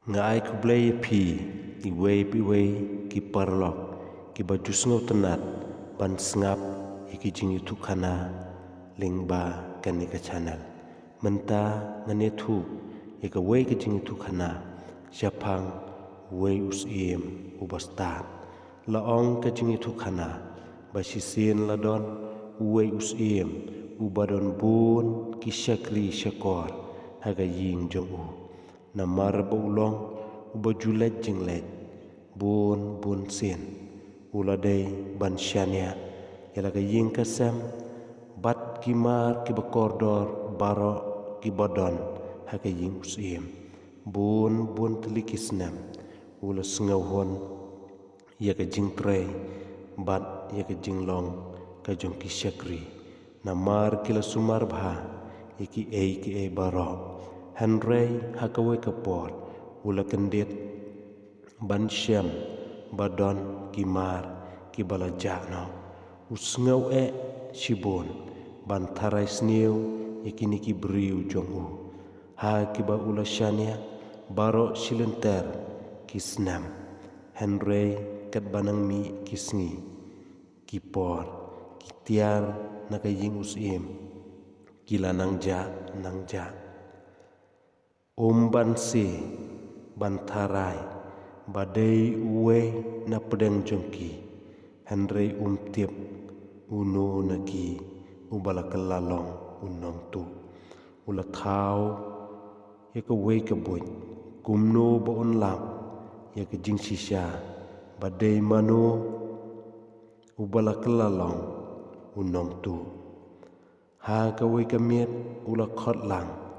Ngai ku blay pi ki wei pi wei ki parlok ki baju sngau tenat ban sngap iki jing itu kana lingba kan ni ka channel menta ngane thu ika wei ki jing itu kana syapang wei us im ubastan laong ka jing itu kana basisin ladon wei us im ubadon bun ki syakri syakor haga ying jong u namar baulong ubajulet jinglet bun sin uladai ban syania yalaga ying kasam bat kimar ki bakordor baro ki badon haga ying usim bun telikisnam ula sngawhon yaga jing tre bat yaga jing long ka jong ki syakri namar kila sumar bha iki e baro Henry hakawe kapor ula kendit ban syam badon kimar kibalajano usngau shibon ban tharai sniu yakini ki briu jongu ha kiba ula syania baro silenter kisnam Henry kat banang mi kisngi kipor kitiar nakaying usim kila nangja ban si bantarai badai uwe na pedang jongki Henry tiap uno naki ubala kelalong unong tu ula thau ya ka we ka boy kumno ba unlam ya ka jing sisya badai mano ubala kelalong unong tu ha ka we ka miet ula khot lang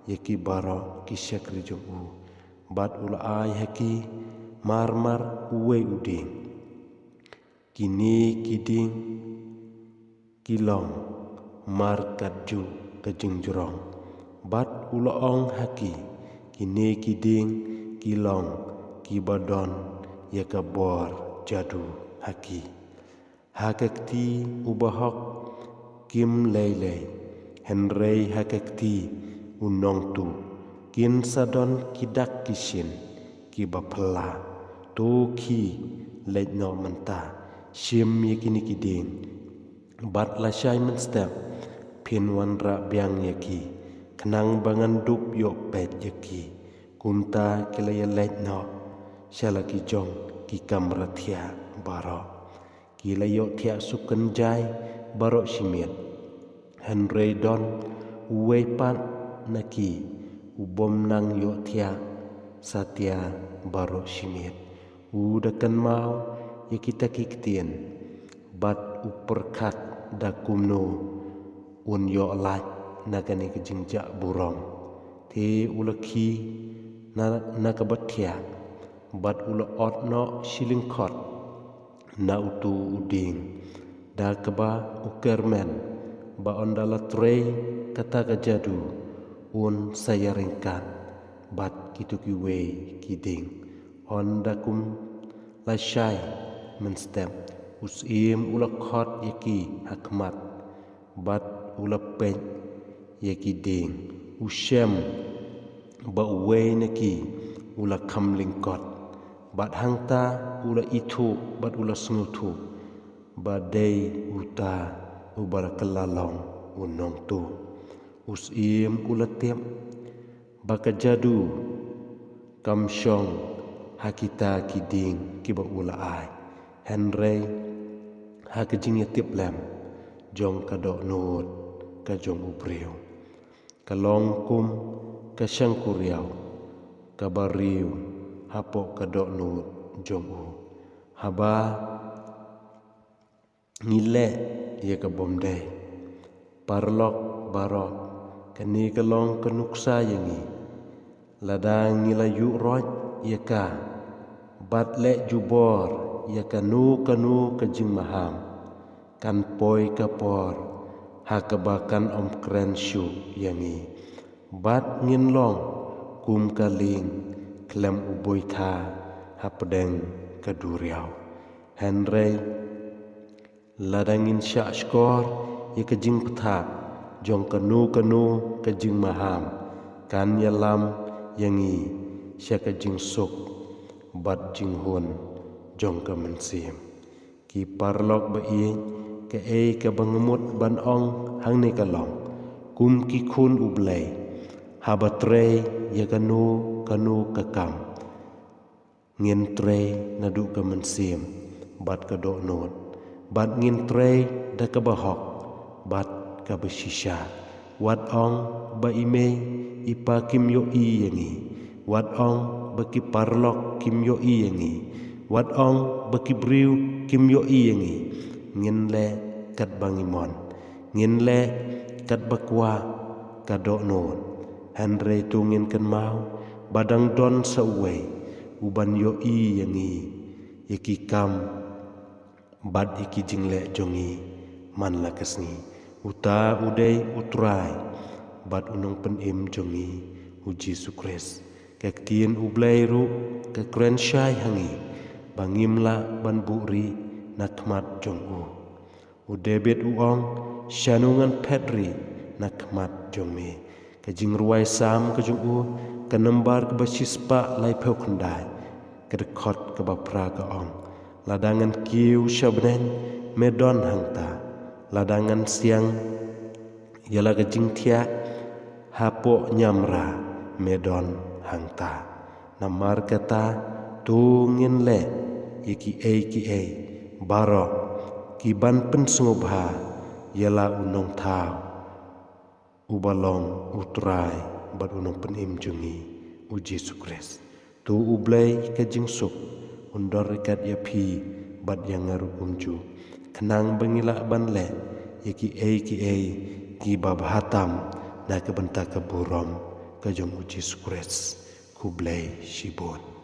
yaki baro ki syakri jong u bat ula ai haki marmar uwe uding kini kiding kilong mar kadju kajing jurong bat ula ong haki kini kiding kilong kibadon yaka bor jadu haki hakakti ubahok kim leilei Henry hakakti unong tu kin sadon kidak kishin ki bapla tu ki lej no menta shim yakini kiding bat la shai men step pin wan ra byang yaki kenang bangan dup yok pet yaki kumta kilaya lej no shala ki jong ki kamra thia baro kilayo thia sukan jai baro shimit Henry don wepan naki ubom nang yo thia satya baro shimit udakan mau yakita kiktien bat uperkat dakumno un yo lat nagani kejingja burong te ulaki na kabathia bat ula otno shilingkot na utu uding da kaba ukermen ba ondala trei kata kajadu un sayaringkan bat kitu kiwe kiding onda kum la syai menstep usim ula khot yaki hakmat bat ula pen yaki ding usem ba we naki ula kamlingkot bat hangta ula itu bat ula snutu badai uta ubara kelalong unong tu usim ulatiem bakajadu kamsyong hakita kiding kiba ula ai Henry hakajing yatip lem jong kadok nut ka jong ubriu kalong kum ka syang kuriau kabariu hapok kadok nut jong u haba ngile ya ka bomde parlok barok kani kalong kanuksa yangi ladang ngilayu roj yaka batle jubor yaka nu kanu kajing maham kan poi kapor hakabakan om kren shu yangi bat ngin long kum kaling klem uboi tha hapdeng kaduriau Henry ladangin sya skor yaka jing pthak jong kanu kajing maham kan yalam yangi syaka jing sok bat jing hun jong ka mensim ki parlok ba ieng ke ka bangemut ban ong hang ni kalong kum ki khun ublay habatre ya kanu kakam ngin tre nadu ka mensim bat ka do not bat ngin tre da ka bahok bat ka besisha wat ong ba ime ipa kim yo i yangi wat ong ba ki parlok kim yo i yangi wat ong ba ki briu kim yo i yangi ngin le kat bangimon ngin le kat bakwa ka do not Henry tungin kan mau badang don sa uway uban yo i yangi iki kam bad iki jingle jongi man lakasngi uta uday utray bad unong penim jongi uji sukres kek tien ublay ru ke kren syai hangi bangimla ban buri nakmat jong u debit uong syanungan pedri nakmat jong me kajing ruai sam kajung u kenembar ke basispa lai peu kendai kedekot ke bapra ke ong ladangan kiu syabnen medon hangta ladangan siang yala kajing tia hapo nyamra medon hangta namar kata tungin le ki e barok ki ban pensungobha yala unong tau ubalong utrai bad unong penim jungi uji sukres tu ublay kajing suk undor ikat yapi bad yang ngaru umju kenang bangila ban le ki e bab hatam na kebenta keburom kajong uji sukres kublay shibon